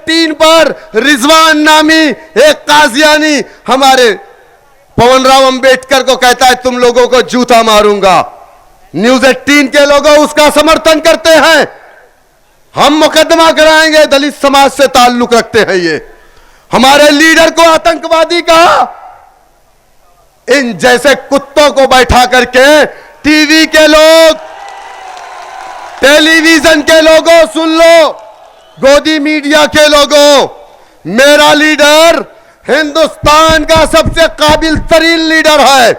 18 पर रिजवान नामी एक काजियानी हमारे पवन राव अंबेडकर को कहता है तुम लोगों को जूता मारूंगा। न्यूज 18 के लोग उसका समर्थन करते हैं। हम मुकदमा कराएंगे, दलित समाज से ताल्लुक रखते हैं। ये हमारे लीडर को आतंकवादी कहा। इन जैसे कुत्तों को बैठा करके टीवी के लोग, टेलीविजन के लोगों सुन लो, गोदी मीडिया के लोगों, मेरा लीडर हिंदुस्तान का सबसे काबिल तरीन लीडर है।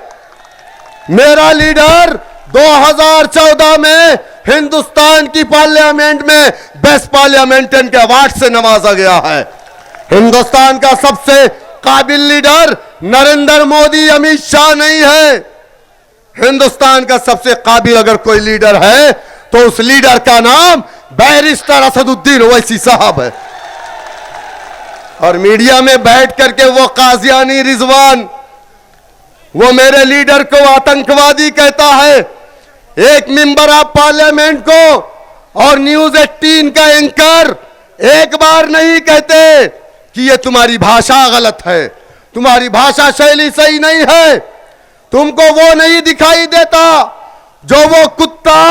मेरा लीडर 2014 में हिंदुस्तान की पार्लियामेंट में बेस्ट पार्लियामेंटियन के अवार्ड से नवाजा गया है। हिंदुस्तान का सबसे काबिल लीडर नरेंद्र मोदी, अमित शाह नहीं है। हिंदुस्तान का सबसे काबिल अगर कोई लीडर है तो उस लीडर का नाम बैरिस्टर असदुद्दीन ओवैसी साहब है। और मीडिया में बैठ करके वो काजियानी रिजवान वो मेरे लीडर को आतंकवादी कहता है। एक मेंबर ऑफ पार्लियामेंट को और न्यूज 18 का एंकर एक बार नहीं कहते कि ये तुम्हारी भाषा गलत है, तुम्हारी भाषा शैली सही नहीं है। तुमको वो नहीं दिखाई देता जो वो कुत्ता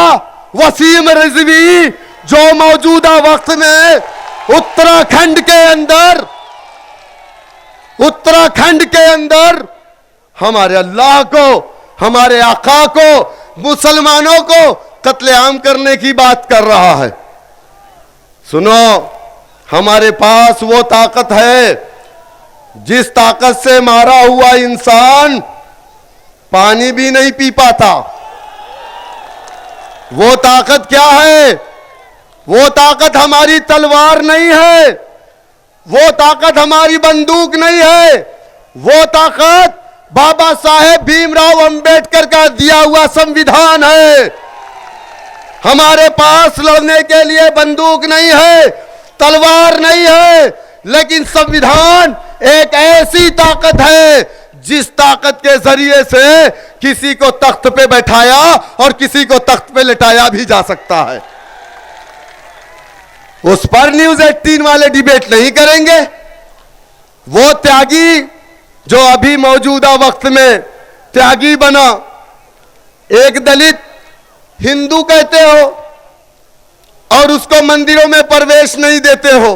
वसीम रिजवी जो मौजूदा वक्त में उत्तराखंड के अंदर हमारे अल्लाह को, हमारे आका को, मुसलमानों को कत्लेआम करने की बात कर रहा है। सुनो, हमारे पास वो ताकत है जिस ताकत से मारा हुआ इंसान पानी भी नहीं पी पाता। वो ताकत क्या है? वो ताकत हमारी तलवार नहीं है, वो ताकत हमारी बंदूक नहीं है, वो ताकत बाबा साहेब भीमराव अंबेडकर का दिया हुआ संविधान है। हमारे पास लड़ने के लिए बंदूक नहीं है, तलवार नहीं है, लेकिन संविधान एक ऐसी ताकत है जिस ताकत के जरिए से किसी को तख्त पे बैठाया और किसी को तख्त पे लिटाया भी जा सकता है। उस पर न्यूज 18 वाले डिबेट नहीं करेंगे। वो त्यागी जो अभी मौजूदा वक्त में त्यागी बना, एक दलित हिंदू कहते हो और उसको मंदिरों में प्रवेश नहीं देते हो,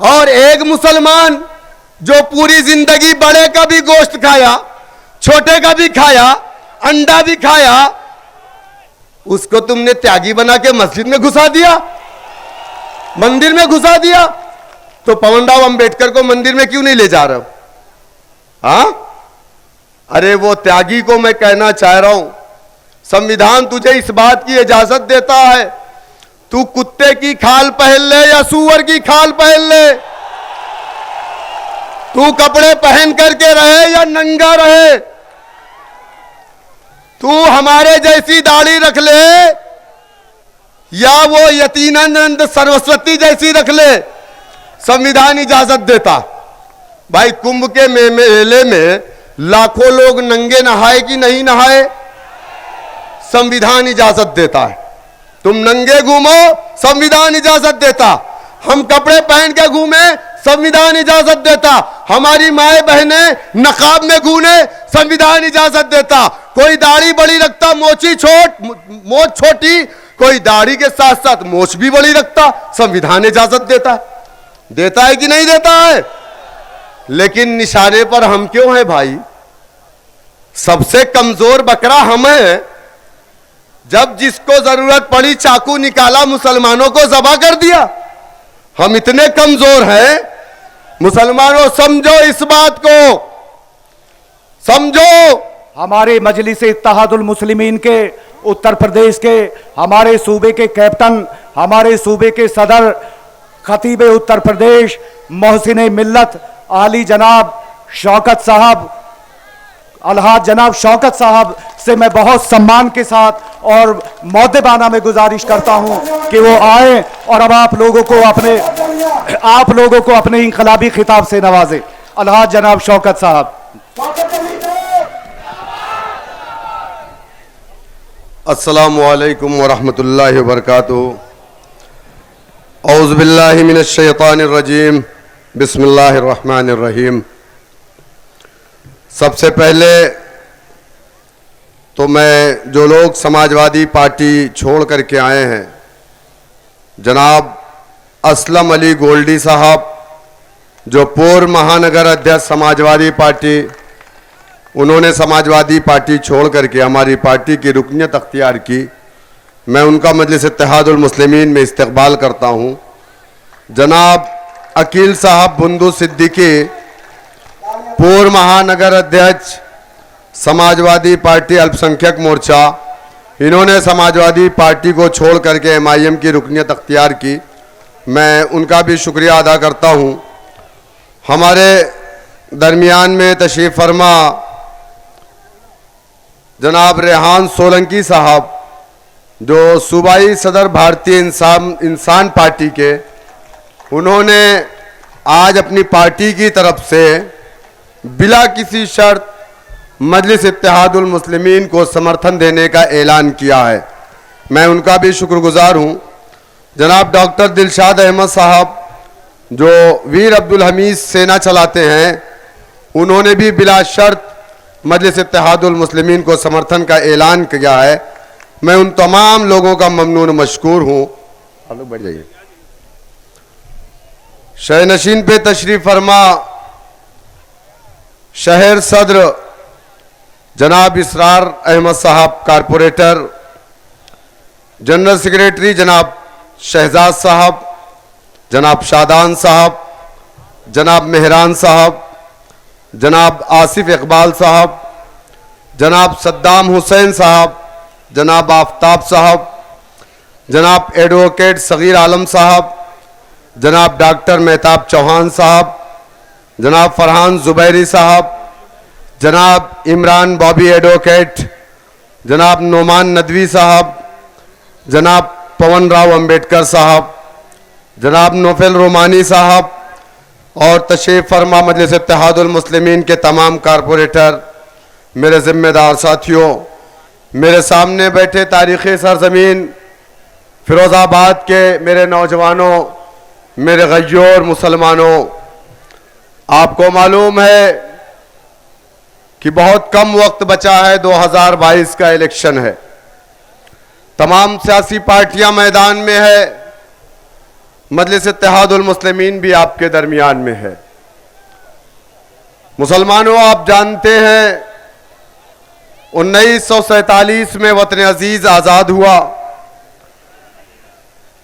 और एक मुसलमान जो पूरी जिंदगी बड़े का भी गोश्त खाया, छोटे का भी खाया, अंडा भी खाया, उसको तुमने त्यागी बना के मस्जिद में घुसा दिया, मंदिर में घुसा दिया। तो पवन राव अंबेडकर को मंदिर में क्यों नहीं ले जा रहे हो? हाँ, अरे वो त्यागी को मैं कहना चाह रहा हूं, संविधान तुझे इस बात की इजाजत देता है, तू कुत्ते की खाल पहन ले या सूअर की खाल पहन ले, तू कपड़े पहन करके रहे या नंगा रहे, तू हमारे जैसी दाढ़ी रख ले या वो यतीनानंद सरस्वती जैसी रख ले, संविधान इजाजत देता। भाई, कुंभ के मेले में लाखों लोग नंगे नहाए कि नहीं नहाए? संविधान इजाजत देता है। तुम नंगे घूमो, संविधान इजाजत देता। हम कपड़े पहन के घूमे, संविधान इजाजत देता। हमारी माए बहनें नकाब में घूमे, संविधान इजाजत देता। कोई दाढ़ी बड़ी रखता, मोछ छोटी, कोई दाढ़ी के साथ साथ मोछ भी बड़ी रखता, संविधान इजाजत देता है। देता है कि नहीं देता है? लेकिन निशाने पर हम क्यों हैं भाई? सबसे कमजोर बकरा हम हैं। जब जिसको जरूरत पड़ी चाकू निकाला, मुसलमानों को ज़बह कर दिया। हम इतने कमजोर हैं। मुसलमानों, समझो इस बात को, समझो। हमारे मजलिस इत्तेहादुल मुस्लिमीन के उत्तर प्रदेश के, हमारे सूबे के कैप्टन, हमारे सूबे के सदर, खतीब उत्तर प्रदेश, मोहसिन मिल्लत आली जनाब शौकत साहब, अलहाज जनाब शौकत साहब से मैं बहुत सम्मान के साथ और मौदबाना में गुजारिश करता हूं कि वो आए और अब आप लोगों को अपने इनकलाबी खिताब से नवाजे। अलहाज जनाब शौकत साहब। अस्सलामु अलैकुम वरहमतुल्लाहि वबरकातुहू। औज़ुबिल्लाहि मिनश्शैतानिर्रजीम बिस्मिल्लाहिर्रहमानिर्रहीम। सबसे पहले तो मैं जो लोग समाजवादी पार्टी छोड़ करके आए हैं, जनाब असलम अली गोल्डी साहब जो पूर्व महानगर अध्यक्ष समाजवादी पार्टी, उन्होंने समाजवादी पार्टी छोड़ करके हमारी पार्टी की रुकनियत अख्तियार की, मैं उनका मजलिस इत्तेहादुल मुस्लिमीन में इस्तकबाल करता हूं। जनाब अकील साहब बुंदू सिद्दीकी पूर्व महानगर अध्यक्ष समाजवादी पार्टी अल्पसंख्यक मोर्चा, इन्होंने समाजवादी पार्टी को छोड़ करके एमआईएम की रुकनियत अख्तियार की, मैं उनका भी शुक्रिया अदा करता हूं। हमारे दरमियान में तशरीफ़ फरमा जनाब रेहान सोलंकी साहब जो सूबाई सदर भारतीय इंसान पार्टी के, उन्होंने आज अपनी पार्टी की तरफ से बिला किसी शर्त मजलिस इत्तेहादुल मुस्लिमीन को समर्थन देने का ऐलान किया है, मैं उनका भी शुक्रगुजार हूं। जनाब डॉक्टर दिलशाद अहमद साहब जो वीर अब्दुल हमीद सेना चलाते हैं, उन्होंने भी बिला शर्त मजलिस इत्तेहादुल मुस्लिमीन को समर्थन का ऐलान किया है, मैं उन तमाम लोगों का ममनून मशकूर हूं। आप लोग बैठ जाइए। शहनशीन पे तशरीफ फरमा शहर सदर जनाब इसरार अहमद साहब कारपोरेटर, जनरल सेक्रेटरी जनाब शहजाद साहब, जनाब शादान साहब, जनाब मेहरान साहब, जनाब आसिफ इकबाल साहब, जनाब सद्दाम हुसैन साहब, जनाब आफ्ताब साहब, जनाब एडवोकेट सगीर आलम साहब, जनाब डॉक्टर मेहताब चौहान साहब, जनाब फरहान जुबैरी साहब, जनाब इमरान बॉबी एडवोकेट, जनाब नोमान नदवी साहब, जनाब पवन राव अंबेडकर साहब, जनाब नौफल रोमानी साहब और तशरीफ़ फरमा मजलिस इत्तेहादुल मुस्लिमीन के तमाम कारपोरेटर, मेरे ज़िम्मेदार साथियों, मेरे सामने बैठे तारीख़ी सरज़मीन फ़िरोज़ाबाद के मेरे नौजवानों, मेरे गय्योर मुसलमानों, आपको मालूम है कि बहुत कम वक्त बचा है, 2022 का इलेक्शन है, तमाम सियासी पार्टियां मैदान में है, मजलिस इत्तेहादुल मुस्लिमीन भी आपके दरमियान में है। मुसलमानों, आप जानते हैं 1947 में वतन अजीज आज़ाद हुआ।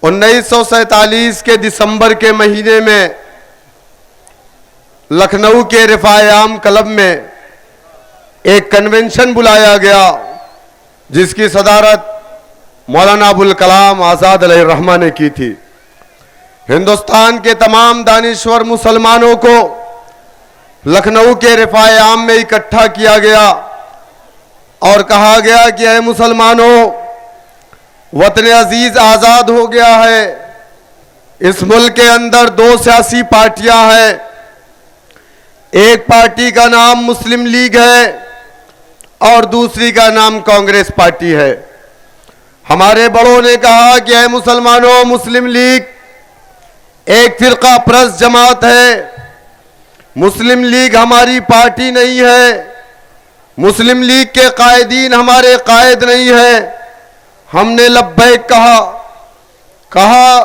1947 के दिसंबर के महीने में लखनऊ के रिफाए आम क्लब में एक कन्वेंशन बुलाया गया, जिसकी सदारत मौलाना अबुल कलाम आज़ाद अलैहिर्रहमा ने की थी। हिंदुस्तान के तमाम दानिश्वर मुसलमानों को लखनऊ के रिफाए आम में इकट्ठा किया गया और कहा गया कि ऐ मुसलमानों, वतन अजीज आज़ाद हो गया है, इस मुल्क के अंदर दो सियासी पार्टियां हैं, एक पार्टी का नाम मुस्लिम लीग है और दूसरी का नाम कांग्रेस पार्टी है। हमारे बड़ों ने कहा कि ऐ मुसलमानों, मुस्लिम लीग एक फिरका परस्त जमात है, मुस्लिम लीग हमारी पार्टी नहीं है, मुस्लिम लीग के कायदीन हमारे कायद नहीं है। हमने लब्बैक कहा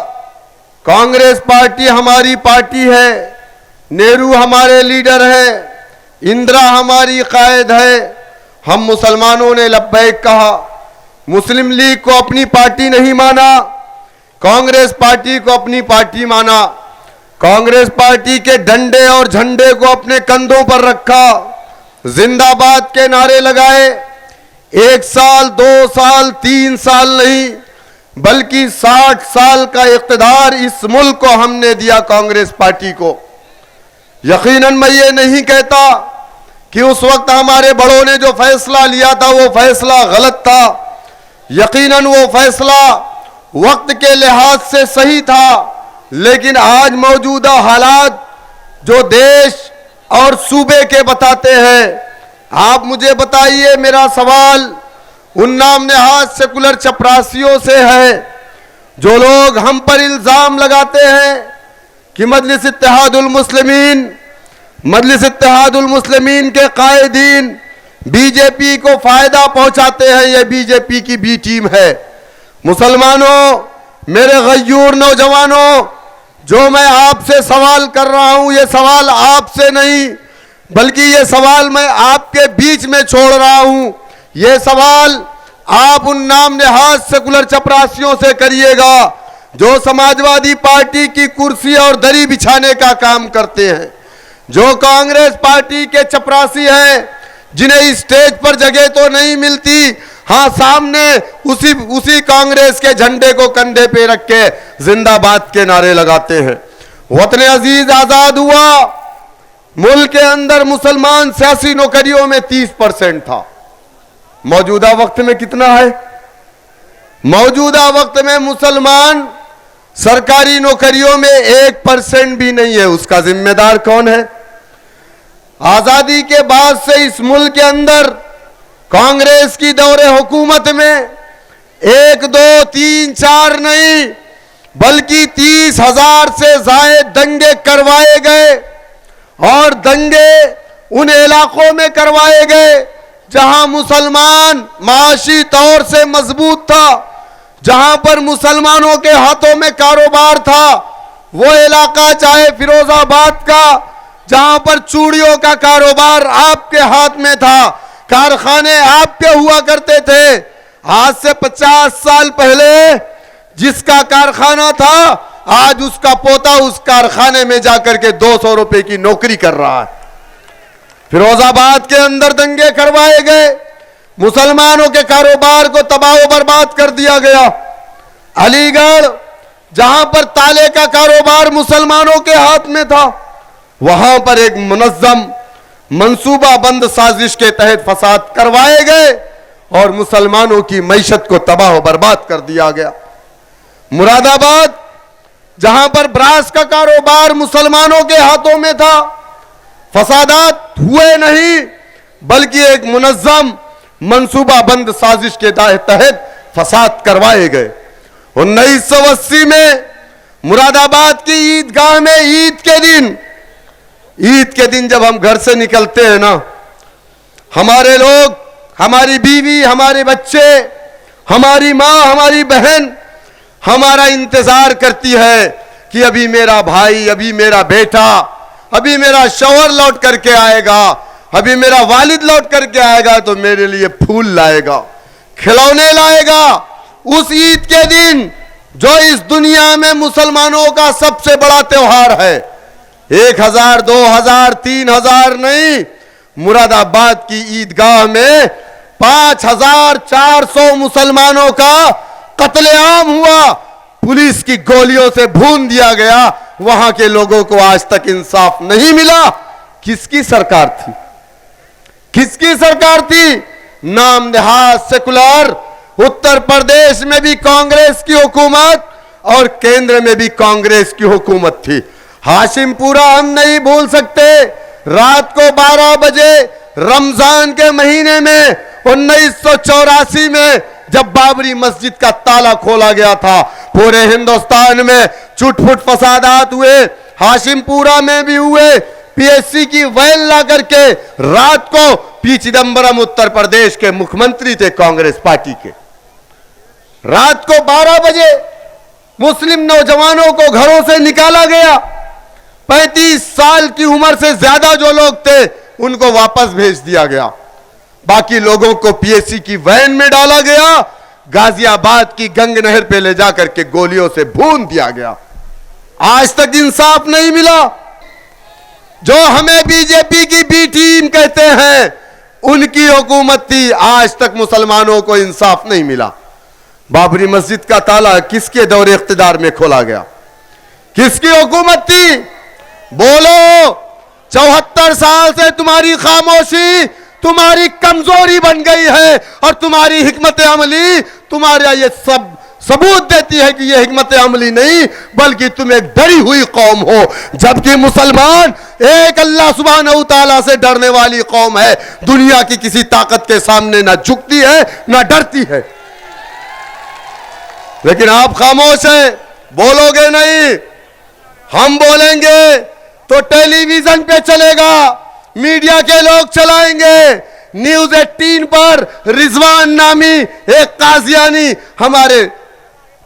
कांग्रेस पार्टी हमारी पार्टी है, नेहरू हमारे लीडर हैं, इंदिरा हमारी कायद है। हम मुसलमानों ने लब्बैक कहा, मुस्लिम लीग को अपनी पार्टी नहीं माना, कांग्रेस पार्टी को अपनी पार्टी माना, कांग्रेस पार्टी के डंडे और झंडे को अपने कंधों पर रखा, जिंदाबाद के नारे लगाए। 1 साल 2 साल 3 साल नहीं बल्कि 60 साल का इक़्तिदार इस मुल्क को हमने दिया कांग्रेस पार्टी को। यकीनन मैं ये नहीं कहता कि उस वक्त हमारे बड़ों ने जो फैसला लिया था वो फैसला गलत था, यकीनन वो फैसला वक्त के लिहाज से सही था, लेकिन आज मौजूदा हालात जो देश और सूबे के बताते हैं। आप मुझे बताइए, मेरा सवाल उन नाम नहाज सेकुलर चपरासियों से है जो लोग हम पर इल्जाम लगाते हैं कि मजलिस इत्तेहादुल मुस्लिमीन के कायदीन बीजेपी को फायदा पहुंचाते हैं, ये बीजेपी की बी टीम है। मुसलमानों, मेरे गयूर नौजवानों, जो मैं आपसे सवाल कर रहा हूं, ये सवाल आपसे नहीं बल्कि ये सवाल मैं आपके बीच में छोड़ रहा हूं। ये सवाल आप उन नाम नेहाज सेकुलर चपरासियों से करिएगा जो समाजवादी पार्टी की कुर्सी और दरी बिछाने का काम करते हैं, जो कांग्रेस पार्टी के चपरासी हैं, जिन्हें स्टेज पर जगह तो नहीं मिलती, हाँ सामने उसी कांग्रेस के झंडे को कंधे पे रख के जिंदाबाद के नारे लगाते हैं। वतन अजीज आजाद हुआ, मुल्क के अंदर मुसलमान सियासी नौकरियों में 30% था। मौजूदा वक्त में कितना है? मौजूदा वक्त में मुसलमान सरकारी नौकरियों में 1% भी नहीं है। उसका जिम्मेदार कौन है? आजादी के बाद से इस मुल्क के अंदर कांग्रेस की दौरे हुकूमत में 1, 2, 3, 4 नहीं बल्कि 30,000 से ज्यादा दंगे करवाए गए, और दंगे उन इलाकों में करवाए गए जहां मुसलमान माशी तौर से मजबूत था, जहां पर मुसलमानों के हाथों में कारोबार था। वो इलाका चाहे फिरोजाबाद का, जहां पर चूड़ियों का कारोबार आपके हाथ में था, कारखाने आपके हुआ करते थे। आज से 50 साल पहले जिसका कारखाना था, आज उसका पोता उस कारखाने में जाकर के 200 रुपए की नौकरी कर रहा है। फिरोजाबाद के अंदर दंगे करवाए गए, मुसलमानों के कारोबार को तबाह बर्बाद कर दिया गया। अलीगढ़, जहां पर ताले का कारोबार मुसलमानों के हाथ में था, वहां पर एक मुनज्जम मंसूबाबंद साजिश के तहत फसाद करवाए गए और मुसलमानों की मईशत को तबाह बर्बाद कर दिया गया। मुरादाबाद, जहां पर ब्रास का कारोबार मुसलमानों के हाथों में था, फसादात हुए नहीं बल्कि एक मुनज्जम मंसूबाबंद साजिश के तहत फसाद करवाए गए। 1980 में मुरादाबाद की ईदगाह में ईद के दिन जब हम घर से निकलते हैं ना, हमारे लोग, हमारी बीवी, हमारे बच्चे, हमारी माँ, हमारी बहन हमारा इंतजार करती है कि अभी मेरा भाई, अभी मेरा बेटा, अभी मेरा शौहर लौट करके आएगा, अभी मेरा वालिद लौट करके आएगा तो मेरे लिए फूल लाएगा, खिलौने लाएगा। उस ईद के दिन जो इस दुनिया में मुसलमानों का सबसे बड़ा त्योहार है, 1000, 2000, 3000 नहीं, मुरादाबाद की ईदगाह में 5400 मुसलमानों का कत्लेआम हुआ, पुलिस की गोलियों से भून दिया गया। वहां के लोगों को आज तक इंसाफ नहीं मिला। किसकी सरकार थी? किसकी सरकार थी? नाम नेहाज सेकुलर। उत्तर प्रदेश में भी कांग्रेस की हुकूमत और केंद्र में भी कांग्रेस की हुकूमत थी। हाशिमपुरा हम नहीं भूल सकते। रात को 12 बजे रमजान के महीने में 1984 में जब बाबरी मस्जिद का ताला खोला गया था, पूरे हिंदुस्तान में छुटफुट फसादात हुए, हाशिमपुरा में भी हुए। पीएससी की वैन ला करके रात को पी चिदंबरम उत्तर प्रदेश के मुख्यमंत्री थे कांग्रेस पार्टी के, रात को 12 बजे मुस्लिम नौजवानों को घरों से निकाला गया। 35 साल की उम्र से ज्यादा जो लोग थे उनको वापस भेज दिया गया, बाकी लोगों को पीएससी की वैन में डाला गया, गाजियाबाद की गंग नहर पे ले जाकर के गोलियों से भून दिया गया। आज तक इंसाफ नहीं मिला। जो हमें बीजेपी की बी टीम कहते हैं, उनकी हुकूमत थी, आज तक मुसलमानों को इंसाफ नहीं मिला। बाबरी मस्जिद का ताला किसके दौरे इख्तिदार में खोला गया? किसकी हुकूमत थी? बोलो। 74 साल से तुम्हारी खामोशी तुम्हारी कमजोरी बन गई है और तुम्हारी हिकमत अमली तुम्हारा ये सब सबूत देती है कि ये हिकमत अमली नहीं बल्कि तुम एक डरी हुई कौम हो। जबकि मुसलमान एक अल्लाह सुब्हानहू तआला से डरने वाली कौम है, दुनिया की किसी ताकत के सामने ना झुकती है ना डरती है। लेकिन आप खामोश हैं, बोलोगे नहीं। हम बोलेंगे तो टेलीविजन पे चलेगा, मीडिया के लोग चलाएंगे। न्यूज 18 पर रिजवान नामी एक काजियानी हमारे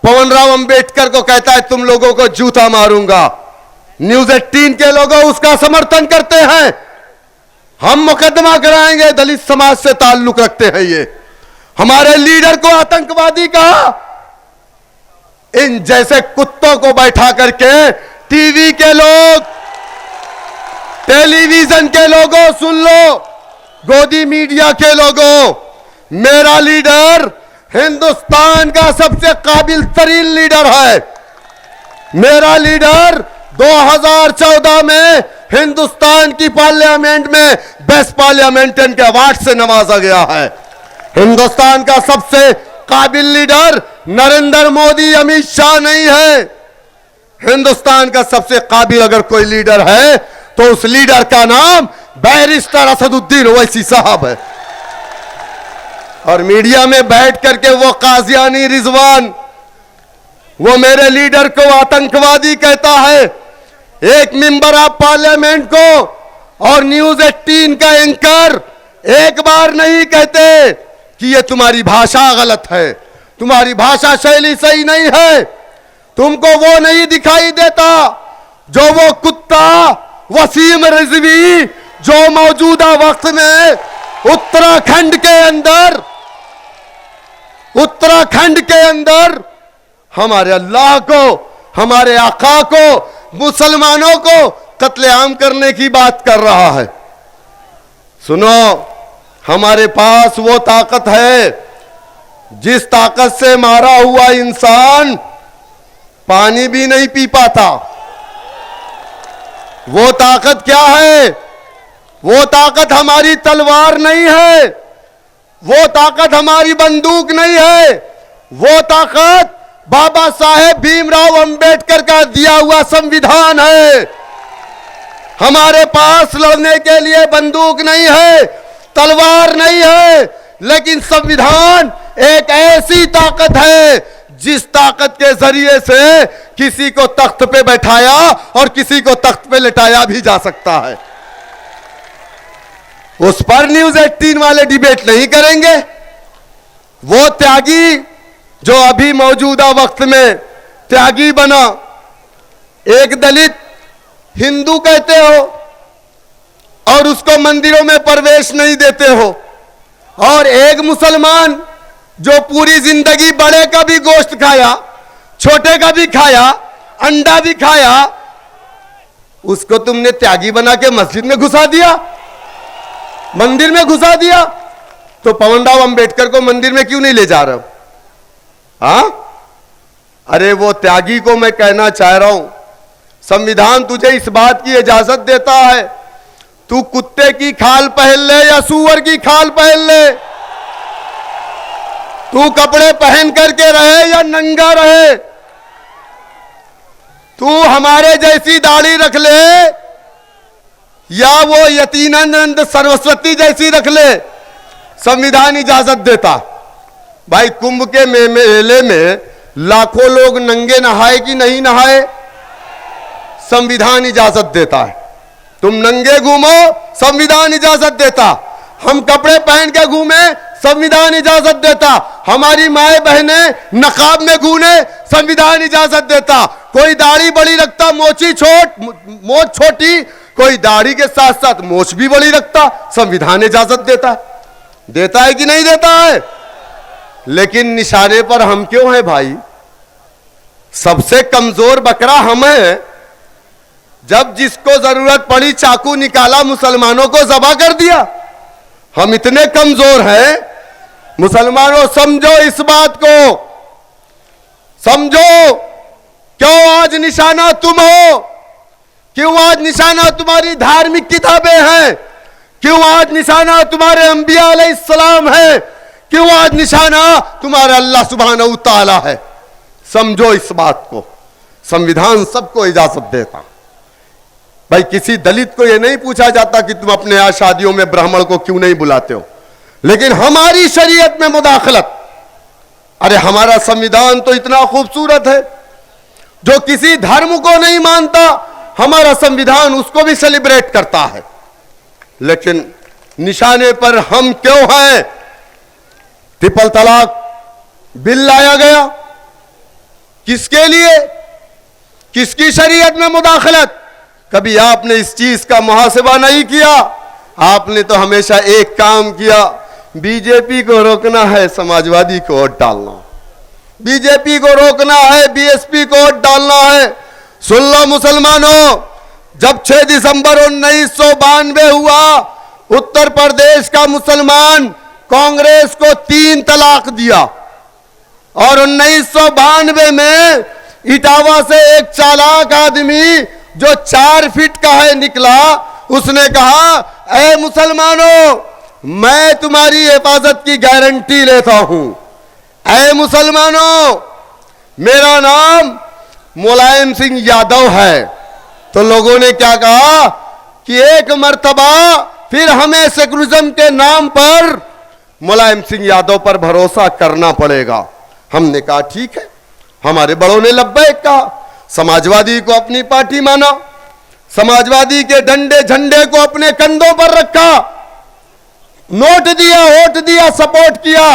पवन राव अंबेडकर को कहता है तुम लोगों को जूता मारूंगा। न्यूज 18 के लोग उसका समर्थन करते हैं। हम मुकदमा कराएंगे, दलित समाज से ताल्लुक रखते हैं ये। हमारे लीडर को आतंकवादी कहा। इन जैसे कुत्तों को बैठा करके टीवी के लोग, टेलीविजन के लोगों सुन लो, गोदी मीडिया के लोगों, मेरा लीडर हिंदुस्तान का सबसे काबिल तरीन लीडर है। मेरा लीडर 2014 में हिंदुस्तान की पार्लियामेंट में बेस्ट पार्लियामेंटियन के अवार्ड से नवाजा गया है। हिंदुस्तान का सबसे काबिल लीडर नरेंद्र मोदी, अमित शाह नहीं है। हिंदुस्तान का सबसे काबिल अगर कोई लीडर है तो उस लीडर का नाम बैरिस्टर असदुद्दीन ओवैसी साहब है। और मीडिया में बैठ करके वो काजियानी रिजवान, वो मेरे लीडर को आतंकवादी कहता है। एक मेंबर ऑफ पार्लियामेंट को और न्यूज 18 का एंकर एक बार नहीं कहते कि ये तुम्हारी भाषा गलत है, तुम्हारी भाषा शैली सही नहीं है। तुमको वो नहीं दिखाई देता जो वो कुत्ता वसीम रिजवी जो मौजूदा वक्त में उत्तराखंड के अंदर हमारे अल्लाह को, हमारे आका को, मुसलमानों को कत्लेआम करने की बात कर रहा है। सुनो, हमारे पास वो ताकत है जिस ताकत से मारा हुआ इंसान पानी भी नहीं पी पाता। वो ताकत क्या है? वो ताकत हमारी तलवार नहीं है, वो ताकत हमारी बंदूक नहीं है, वो ताकत बाबा साहेब भीमराव अंबेडकर का दिया हुआ संविधान है। हमारे पास लड़ने के लिए बंदूक नहीं है, तलवार नहीं है, लेकिन संविधान एक ऐसी ताकत है जिस ताकत के जरिए से किसी को तख्त पे बैठाया और किसी को तख्त पे लिटाया भी जा सकता है। उस पर न्यूज 18 वाले डिबेट नहीं करेंगे। वो त्यागी जो अभी मौजूदा वक्त में त्यागी बना, एक दलित हिंदू कहते हो और उसको मंदिरों में प्रवेश नहीं देते हो, और एक मुसलमान जो पूरी जिंदगी बड़े का भी गोश्त खाया, छोटे का भी खाया, अंडा भी खाया, उसको तुमने त्यागी बना के मस्जिद में घुसा दिया, मंदिर में घुसा दिया। तो पवन राव अंबेडकर को मंदिर में क्यों नहीं ले जा रहे हो? अरे वो त्यागी को मैं कहना चाह रहा हूं, संविधान तुझे इस बात की इजाजत देता है, तू कुत्ते की खाल पहन ले या सूअर की खाल पहन ले, तू कपड़े पहन करके रहे या नंगा रहे, तू हमारे जैसी दाढ़ी रख ले या वो यतीनानंद सरस्वती जैसी रख ले, संविधान इजाजत देता। भाई कुंभ के मेले में लाखों लोग नंगे नहाए कि नहीं नहाए? संविधान इजाजत देता है। तुम नंगे घूमो, संविधान इजाजत देता। हम कपड़े पहन के घूमे, संविधान इजाजत देता। हमारी माए बहने नकाब में घूमे, संविधान इजाजत देता। कोई दाढ़ी बड़ी रखता, मोछ छोटी, कोई दाढ़ी के साथ साथ मोछ भी बड़ी रखता, संविधान इजाजत देता है कि नहीं देता है? लेकिन निशाने पर हम क्यों हैं भाई? सबसे कमजोर बकरा हम हैं। जब जिसको जरूरत पड़ी चाकू निकाला, मुसलमानों को ज़बह कर दिया। हम इतने कमजोर हैं। मुसलमानों समझो, इस बात को समझो। क्यों आज निशाना तुम हो? क्यों आज निशाना तुम्हारी धार्मिक किताबें हैं? क्यों आज निशाना तुम्हारे अंबिया अलैहिस्सलाम है? क्यों आज निशाना तुम्हारा अल्लाह सुब्हानहू तआला है? समझो इस बात को। संविधान सबको इजाजत देता। भाई किसी दलित को यह नहीं पूछा जाता कि तुम अपने यहाँ शादियों में ब्राह्मण को क्यों नहीं बुलाते हो, लेकिन हमारी शरीयत में मुदाखलत अरे हमारा संविधान तो इतना खूबसूरत है, जो किसी धर्म को नहीं मानता हमारा संविधान उसको भी सेलिब्रेट करता है। लेकिन निशाने पर हम क्यों हैं? ट्रिपल तलाक बिल लाया गया, किसके लिए? किसकी शरीयत में मुदाखलत? कभी आपने इस चीज का मुहासिबा नहीं किया। आपने तो हमेशा एक काम किया, बीजेपी को रोकना है, समाजवादी को वोट डालना, बीजेपी को रोकना है, बीएसपी को वोट डालना है। सुन लो मुसलमानों, जब 6 दिसंबर 1992 हुआ, उत्तर प्रदेश का मुसलमान कांग्रेस को 3 तलाक दिया और 1992 में इटावा से एक चालाक आदमी जो 4 फीट का है निकला, उसने कहा, ऐ मुसलमानों, मैं तुम्हारी हिफाजत की गारंटी लेता हूं। ऐ मुसलमानों, मेरा नाम मुलायम सिंह यादव है। तो लोगों ने क्या कहा कि एक मर्तबा फिर हमें सेकुलरिज्म के नाम पर मुलायम सिंह यादव पर भरोसा करना पड़ेगा। हमने कहा ठीक है, हमारे बड़ों ने लब्बैक कहा, समाजवादी को अपनी पार्टी माना, समाजवादी के डंडे झंडे को अपने कंधों पर रखा, नोट दिया, वोट दिया, सपोर्ट किया।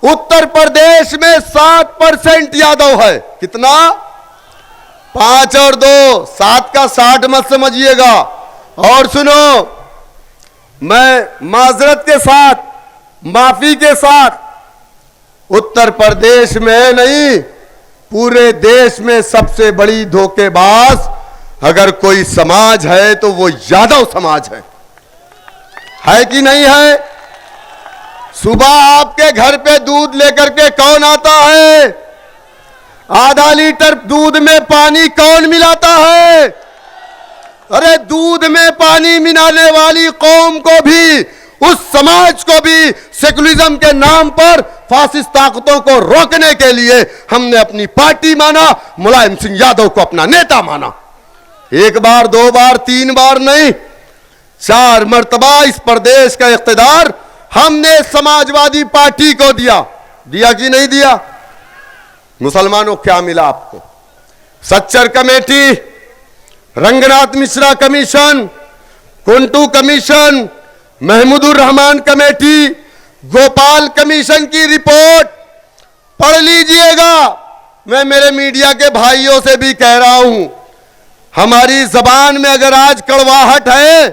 उत्तर प्रदेश में 7% यादव है। कितना? 5 और 2, 7 का 60 मत समझिएगा। और सुनो, मैं माजरत के साथ, माफी के साथ, उत्तर प्रदेश में नहीं पूरे देश में सबसे बड़ी धोखेबाज अगर कोई समाज है तो वो यादव समाज है कि नहीं है? सुबह आपके घर पे दूध लेकर के कौन आता है? आधा लीटर दूध में पानी कौन मिलाता है? अरे दूध में पानी मिलाने वाली कौम को भी, उस समाज को भी सेकुलरिज्म के नाम पर फासिस्ट ताकतों को रोकने के लिए हमने अपनी पार्टी माना, मुलायम सिंह यादव को अपना नेता माना। 1 बार 2 बार 3 बार नहीं, 4 मर्तबा इस प्रदेश का इख्तिदार हमने समाजवादी पार्टी को दिया। दिया कि नहीं दिया? मुसलमानों क्या मिला आपको? Sachar committee, Ranganath Mishra commission, Kundu commission, Mahmoodur Rahman committee, Gopal commission की रिपोर्ट पढ़ लीजिएगा। मैं मेरे मीडिया के भाइयों से भी कह रहा हूं, हमारी जबान में अगर आज कड़वाहट है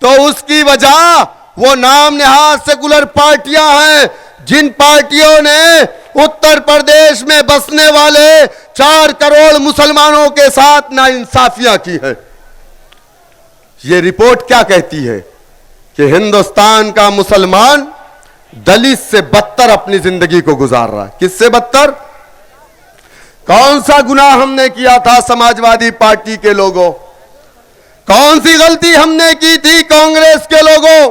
तो उसकी वजह वो नाम नेहाद सेकुलर पार्टियां हैं, जिन पार्टियों ने उत्तर प्रदेश में बसने वाले 4 करोड़ मुसलमानों के साथ नाइंसाफियां की है। ये रिपोर्ट क्या कहती है कि हिंदुस्तान का मुसलमान दलित से बदतर अपनी जिंदगी को गुजार रहा है। किससे बदतर? कौन सा गुनाह हमने किया था समाजवादी पार्टी के लोगों? कौन सी गलती हमने की थी कांग्रेस के लोगों?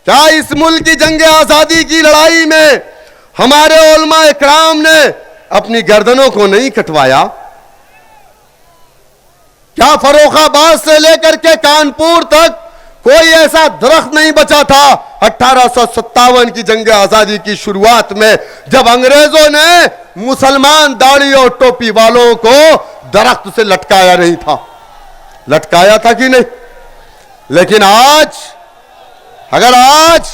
क्या इस मुल्क की जंग आजादी की लड़ाई में हमारे उलमा इकराम ने अपनी गर्दनों को नहीं कटवाया? क्या फर्रुखाबाद से लेकर के कानपुर तक कोई ऐसा दरख्त नहीं बचा था 1857 की जंग आजादी की शुरुआत में, जब अंग्रेजों ने मुसलमान दाढ़ी और टोपी वालों को दरख्त से लटकाया नहीं था? लटकाया था कि नहीं? लेकिन आज, अगर आज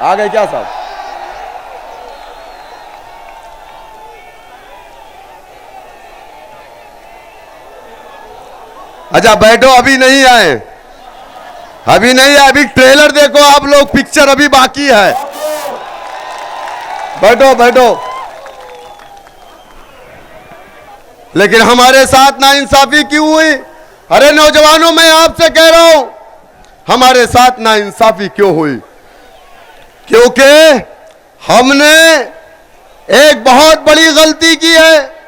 आ गए क्या साहब? अच्छा बैठो, अभी नहीं आए, अभी नहीं आए, अभी ट्रेलर देखो आप लोग, पिक्चर अभी बाकी है। बैठो बैठो। लेकिन हमारे साथ नाइंसाफी क्यों हुई? अरे नौजवानों, मैं आपसे कह रहा हूं, हमारे साथ नाइंसाफी क्यों हुई? क्योंकि हमने एक बहुत बड़ी गलती की है।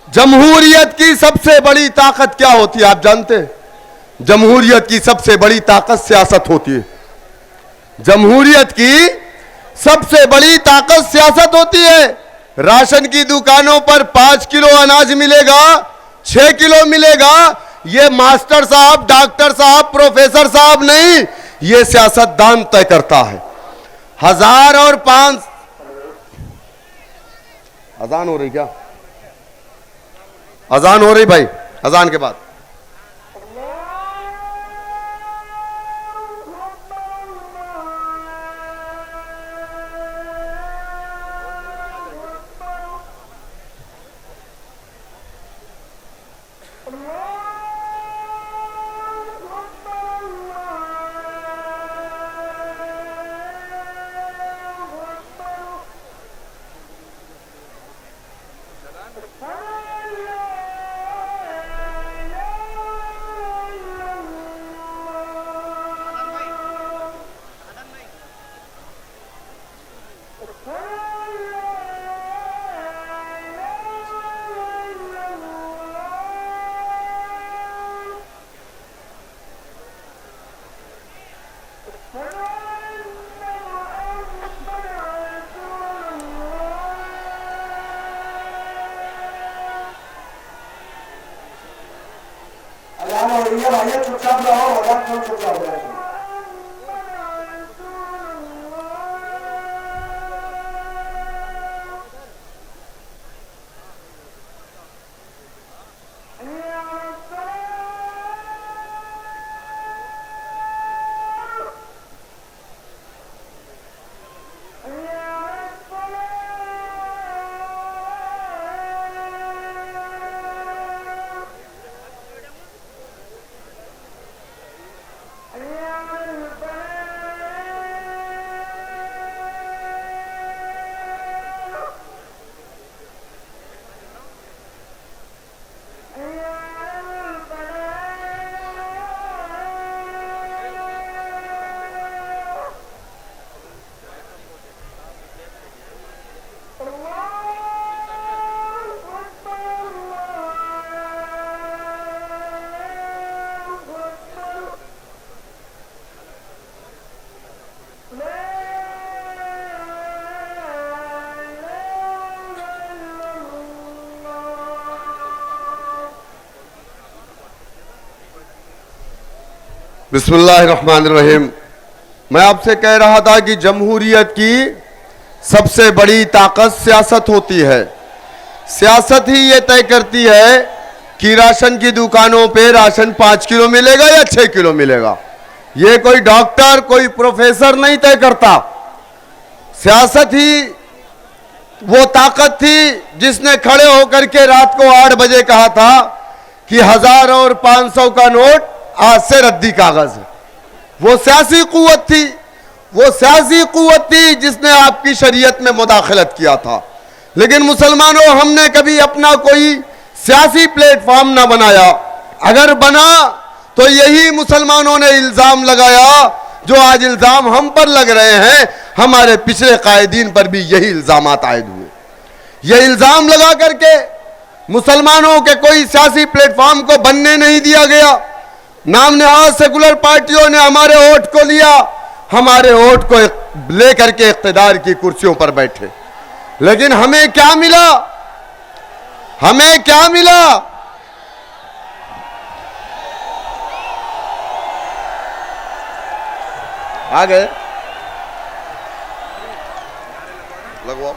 जमहूरियत की सबसे बड़ी ताकत क्या होती है आप जानते हैं? जमहूरियत की सबसे बड़ी ताकत सियासत होती है। जमहूरियत की सबसे बड़ी ताकत सियासत होती है। राशन की दुकानों पर 5 किलो अनाज मिलेगा, 6 किलो मिलेगा, ये मास्टर साहब, डॉक्टर साहब, प्रोफेसर साहब नहीं, ये सियासतदान तय करता है। 1000 और अजान हो रही क्या? अजान हो रही भाई, अजान के बाद चुपचाप रहो, चुपचाप रहो। बिस्मिल्लाहिर्रहमानिर्रहीम। मैं आपसे कह रहा था कि जमहूरियत की सबसे बड़ी ताकत सियासत होती है। सियासत ही ये तय करती है कि राशन की दुकानों पे राशन 5 किलो मिलेगा या 6 किलो मिलेगा। ये कोई डॉक्टर, कोई प्रोफेसर नहीं तय करता। सियासत ही वो ताकत थी जिसने खड़े होकर के रात को 8 बजे कहा था कि 1000 और 500 का नोट आज से रद्दी कागज है। वो सियासी कुव्वत थी, वो सियासी कुव्वत थी जिसने आपकी शरीयत में मुदाखलत किया था। लेकिन मुसलमानों, हमने कभी अपना कोई सियासी प्लेटफॉर्म ना बनाया। अगर बना तो यही मुसलमानों ने इल्जाम लगाया जो आज इल्जाम हम पर लग रहे हैं। हमारे पिछले कायदीन पर भी यही इल्जामात आयद हुए। ये इल्जाम लगा करके मुसलमानों के कोई सियासी प्लेटफॉर्म को बनने नहीं दिया गया। नाम नहाज सेकुलर पार्टियों ने हमारे वोट को लिया, हमारे वोट को लेकर के इख्तिदार की कुर्सियों पर बैठे। लेकिन हमें क्या मिला? हमें क्या मिला? आ गए लगवाओ।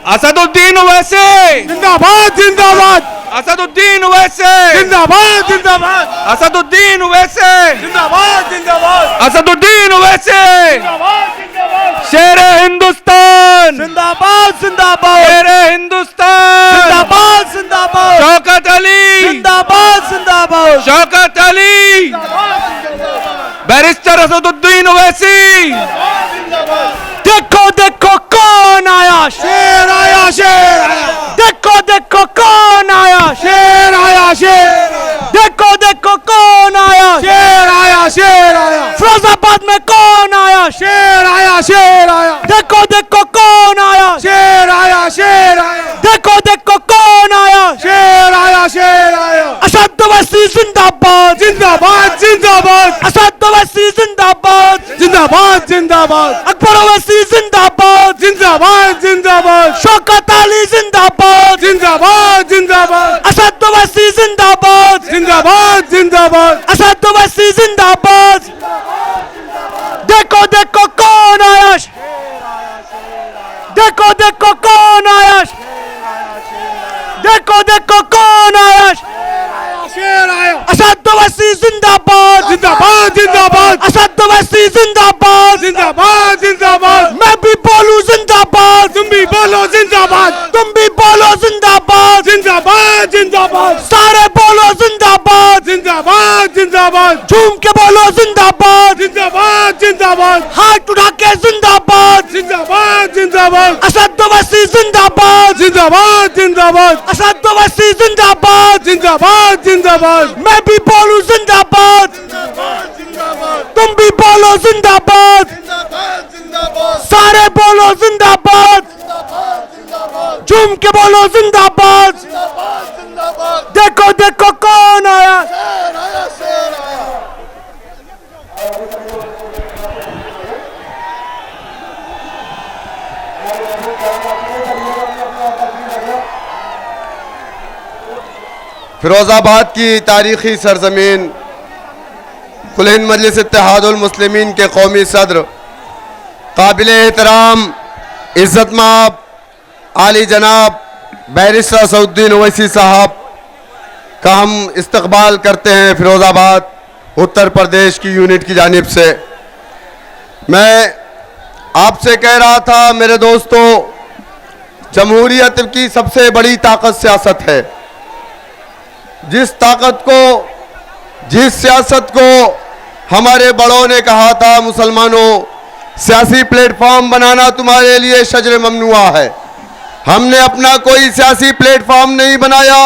असदुद्दीन ओवैसी जिंदाबाद जिंदाबाद, असदुद्दीन ओवैसी जिंदाबाद जिंदाबाद, असदुद्दीन ओवैसी जिंदाबाद जिंदाबाद, असदुद्दीन ओवैसी जिंदाबाद जिंदाबाद, शेरे हिंदुस्तान जिंदाबाद जिंदाबाद, शेरे हिंदुस्तान जिंदाबाद जिंदाबाद, शौकत अली जिंदाबाद जिंदाबाद, शौकत अली, बैरिस्टर असदुद्दीन ओवैसी। देखो देखो कौन आया, शेर आया, शेर आया। देखो देखो कौन आया, शेर आया, शेर आया। देखो देखो कौन आया, शेर आया, शेर आया। फिरोजाबाद में कौन आया, शेर आया, शेर आया। देखो देखो कौन आया, शेर आया, शेर आया। देखो देखो कौन आया, शेर आया, शेर आया। असद ओवैसी जिंदाबाद जिंदाबाद जिंदाबाद, असद ओवैसी जिंदाबाद जिंदाबाद जिंदाबाद, अकबर ओवैसी जिंदाबाद जिंदाबाद जिंदाबाद, शौकत अली जिंदाबाद जिंदाबाद जिंदाबाद, असद ओवैसी जिंदाबाद जिंदाबाद जिंदाबाद, असद ओवैसी जिंदाबाद। देखो देखो कौन आया, जिंदाबाद जिंदाबाद जिंदाबाद असद ओवैसी जिंदाबाद जिंदाबाद जिंदाबाद मैं भी बोलूं जिंदाबाद तुम भी बोलो जिंदाबाद तुम भी बोलो जिंदाबाद जिंदाबाद जिंदाबाद सारे बोलो जिंदाबाद जिंदाबाद जिंदाबाद झूम के बोलो जिंदाबाद जिंदाबाद जिंदाबाद हाथ उठा के जिंदाबाद जिंदाबाद जिंदाबाद असद ओवैसी जिंदाबाद जिंदाबाद जिंदाबाद असद ओवैसी जिंदाबाद जिंदाबाद जिंदाबाद मैं भी बोलूं जिंदाबाद तुम भी बोलो जिंदाबाद सारे बोलो जिंदाबाद झूम के बोलो जिंदाबाद देखो देखो कौन आया फिरोजाबाद की तारीखी सरजमीन कुल हिंद मजलिस इत्तेहादुल मुस्लिमीन के कौमी सदर काबिल एहतराम इज़्ज़त माब आली जनाब बैरिस्टर असदुद्दीन ओवैसी साहब का हम इस्तकबाल करते हैं फिरोजाबाद उत्तर प्रदेश की यूनिट की जानिब से। मैं आपसे कह रहा था मेरे दोस्तों, जमहूरियत की सबसे बड़ी ताकत सियासत है। जिस ताकत को, जिस सियासत को हमारे बड़ों ने कहा था, मुसलमानों सियासी प्लेटफॉर्म बनाना तुम्हारे लिए शजर ममनुआ है, हमने अपना कोई सियासी प्लेटफॉर्म नहीं बनाया।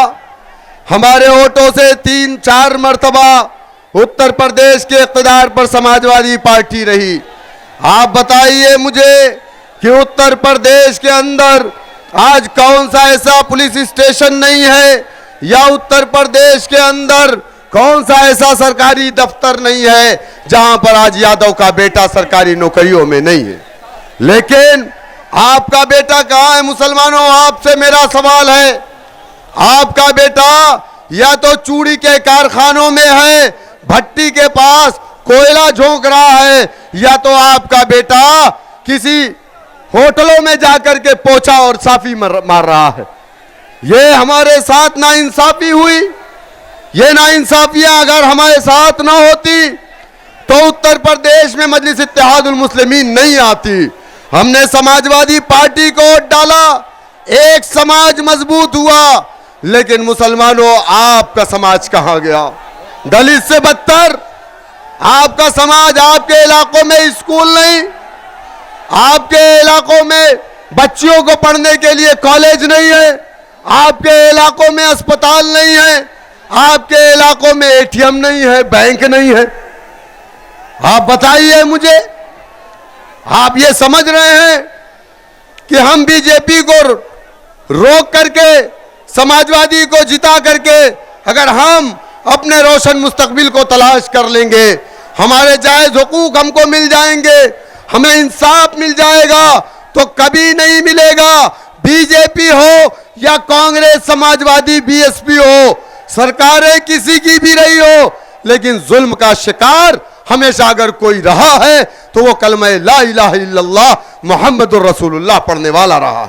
हमारे वोटों से 3-4 मरतबा उत्तर प्रदेश के इक़्तिदार पर समाजवादी पार्टी रही। आप बताइए मुझे कि उत्तर प्रदेश के अंदर आज कौन सा ऐसा पुलिस स्टेशन नहीं है, या उत्तर प्रदेश के अंदर कौन सा ऐसा सरकारी दफ्तर नहीं है जहां पर आज यादव का बेटा सरकारी नौकरियों में नहीं है। लेकिन आपका बेटा कहां है मुसलमानों? आपसे मेरा सवाल है, आपका बेटा या तो चूड़ी के कारखानों में है, भट्टी के पास कोयला झोंक रहा है, या तो आपका बेटा किसी होटलों में जाकर के पोछा और साफी मार रहा है। ये हमारे साथ नाइंसाफी हुई। ये नाइंसाफियां अगर हमारे साथ ना होती तो उत्तर प्रदेश में मजलिस इत्तेहादुल मुस्लिमीन नहीं आती। हमने समाजवादी पार्टी को वोट डाला, एक समाज मजबूत हुआ, लेकिन मुसलमानों आपका समाज कहां गया? दलित से बदतर आपका समाज। आपके इलाकों में स्कूल नहीं, आपके इलाकों में बच्चियों को पढ़ने के लिए कॉलेज नहीं है, आपके इलाकों में अस्पताल नहीं है, आपके इलाकों में एटीएम नहीं है, बैंक नहीं है। आप बताइए मुझे, आप ये समझ रहे हैं कि हम बीजेपी को रोक करके, समाजवादी को जिता करके अगर हम अपने रोशन मुस्तकबिल को तलाश कर लेंगे, हमारे जायज हुकूक हमको मिल जाएंगे, हमें इंसाफ मिल जाएगा, तो कभी नहीं मिलेगा। बीजेपी हो या कांग्रेस, समाजवादी, बीएसपी हो, सरकारें किसी की भी रही हो, लेकिन जुल्म का शिकार हमेशा अगर कोई रहा है तो वो कलमा ला इलाहा इल्लल्लाह मुहम्मदुर रसूलुल्लाह पढ़ने वाला रहा।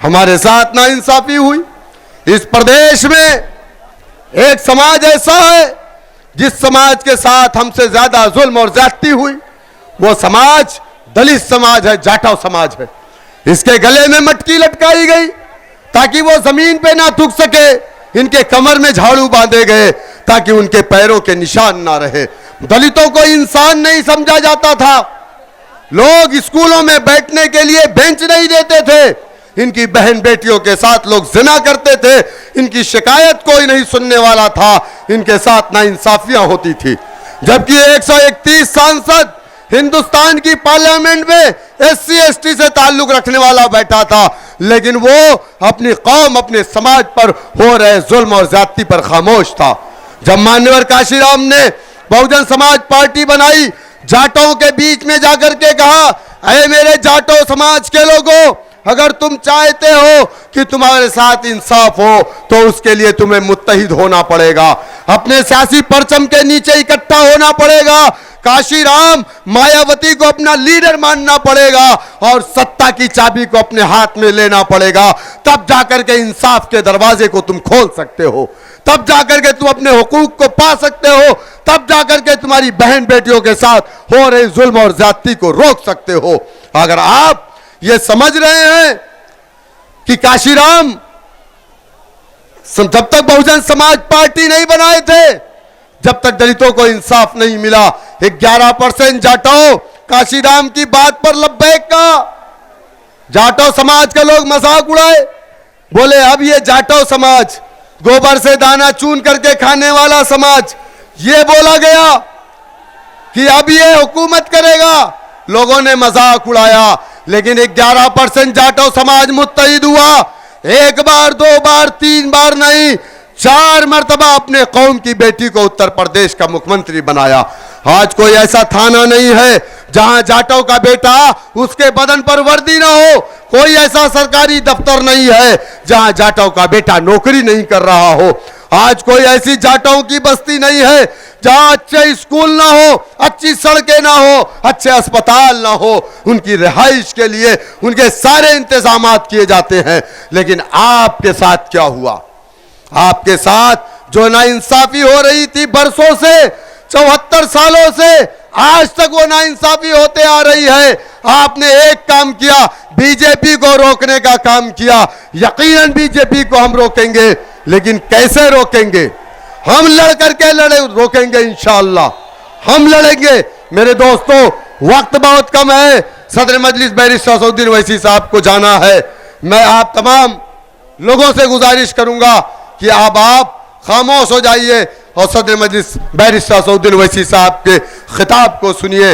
हमारे साथ नाइंसाफी हुई। इस प्रदेश में एक समाज ऐसा है जिस समाज के साथ हमसे ज्यादा जुल्म और ज्यादती हुई, वो समाज दलित समाज है, जाटव समाज है। इसके गले में मटकी लटकाई गई ताकि वो जमीन पे ना थूक सके, इनके कमर में झाड़ू बांधे गए ताकि उनके पैरों के निशान ना रहे। दलितों को इंसान नहीं समझा जाता था, लोग स्कूलों में बैठने के लिए बेंच नहीं देते थे, इनकी बहन बेटियों के साथ लोग जिना करते थे, इनकी शिकायत कोई नहीं सुनने वाला था, इनके साथ नाइंसाफियां होती थी। जबकि 131 सांसद हिंदुस्तान की पार्लियामेंट में SC ST से ताल्लुक रखने वाला बैठा था, लेकिन वो अपनी कौम, अपने समाज पर हो रहे जुल्म और ज्यादती पर खामोश था। जब मान्यवर काशीराम ने बहुजन समाज पार्टी बनाई, जाटों के बीच में जाकर के कहा, अरे मेरे जाटो समाज के लोगों, अगर तुम चाहते हो कि तुम्हारे साथ इंसाफ हो तो उसके लिए तुम्हें मुत्तहिद होना पड़ेगा, अपने सियासी परचम के नीचे इकट्ठा होना पड़ेगा, काशीराम मायावती को अपना लीडर मानना पड़ेगा और सत्ता की चाबी को अपने हाथ में लेना पड़ेगा, तब जाकर के इंसाफ के दरवाजे को तुम खोल सकते हो। तब जाकर के तुम अपने हुकूक को पा सकते हो, तब जाकर के तुम्हारी बहन बेटियों के साथ हो रहे जुल्म और ज्यादती को रोक सकते हो। अगर आप ये समझ रहे हैं कि काशीराम जब तक बहुजन समाज पार्टी नहीं बनाए थे, जब तक दलितों को इंसाफ नहीं मिला, 11% जाटो काशीराम की बात पर लब्बैक कहा। जाटो समाज के लोग मजाक उड़ाए, बोले अब ये जाटो समाज, गोबर से दाना चून करके खाने वाला समाज, ये बोला गया कि अब ये हुकूमत करेगा। लोगों ने मजाक उड़ाया, लेकिन 11% जाटो समाज मुत्तहिद हुआ। एक बार, दो बार, तीन बार नहीं, 4 मर्तबा अपने कौम की बेटी को उत्तर प्रदेश का मुख्यमंत्री बनाया। आज कोई ऐसा थाना नहीं है जहां जाटों का बेटा उसके बदन पर वर्दी ना हो, कोई ऐसा सरकारी दफ्तर नहीं है जहां जाटों का बेटा नौकरी नहीं कर रहा हो। आज कोई ऐसी जाटों की बस्ती नहीं है जहां अच्छे स्कूल ना हो, अच्छी सड़कें ना हो, अच्छे अस्पताल ना हो। उनकी रिहाइश के लिए उनके सारे इंतजाम किए जाते हैं। लेकिन आपके साथ क्या हुआ? आपके साथ जो नाइंसाफी हो रही थी बरसों से, 74 सालों से, आज तक वो नाइंसाफी होते आ रही है। आपने एक काम किया, बीजेपी को रोकने का काम किया। यकीनन बीजेपी को हम रोकेंगे, लेकिन कैसे रोकेंगे? हम लड़ करके रोकेंगे इंशाअल्लाह, हम लड़ेंगे। मेरे दोस्तों, वक्त बहुत कम है। सदर मजलिस बैरिस्टर असदुद्दीन ओवैसी साहब को जाना है। मैं आप तमाम लोगों से गुजारिश करूंगा कि अब आप खामोश हो जाइए और सदर मजलिस बैरिस्टर असदुद्दीन ओवैसी साहब के खिताब को सुनिए।